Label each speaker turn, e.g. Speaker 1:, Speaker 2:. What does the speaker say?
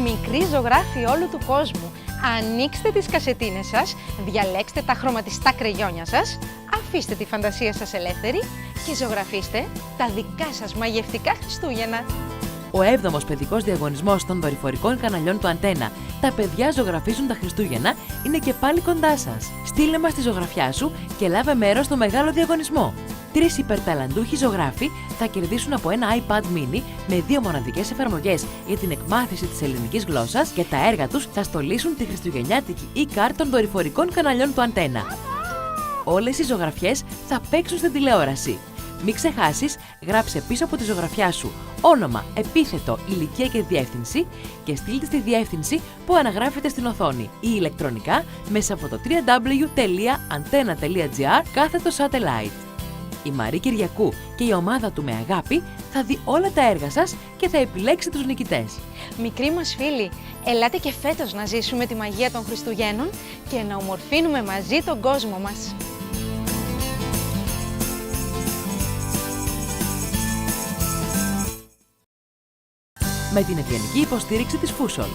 Speaker 1: Μικροί ζωγράφοι όλου του κόσμου, ανοίξτε τις κασετίνες σας, διαλέξτε τα χρωματιστά κρεγιόνια σας, αφήστε τη φαντασία σας ελεύθερη και ζωγραφίστε τα δικά σας μαγευτικά Χριστούγεννα.
Speaker 2: Ο 7ος παιδικός διαγωνισμός των δορυφορικών καναλιών του Αντένα «Τα παιδιά ζωγραφίζουν τα Χριστούγεννα» είναι και πάλι κοντά σας. Στείλε μας τη ζωγραφιά σου και λάβε μέρος στο μεγάλο διαγωνισμό. 3 υπερταλαντούχοι ζωγράφοι θα κερδίσουν από ένα iPad mini με 2 μοναδικές εφαρμογές για την εκμάθηση της ελληνικής γλώσσας και τα έργα τους θα στολίσουν τη χριστουγεννιάτικη e-card των δορυφορικών καναλιών του Αντένα. Όλες οι ζωγραφιές θα παίξουν στην τηλεόραση. Μην ξεχάσεις, γράψε πίσω από τη ζωγραφιά σου όνομα, επίθετο, ηλικία και διεύθυνση και στείλτε στη διεύθυνση που αναγράφεται στην οθόνη ή ηλεκτρονικά μέσα από το www.antena.gr/satellite. Η Μαρή Κυριακού και η ομάδα του με αγάπη θα δει όλα τα έργα σας και θα επιλέξει τους νικητές.
Speaker 1: Μικροί μας φίλοι, ελάτε και φέτος να ζήσουμε τη μαγεία των Χριστουγέννων και να ομορφύνουμε μαζί τον κόσμο μας.
Speaker 2: Με την ευγενική υποστήριξη της Φούσολ.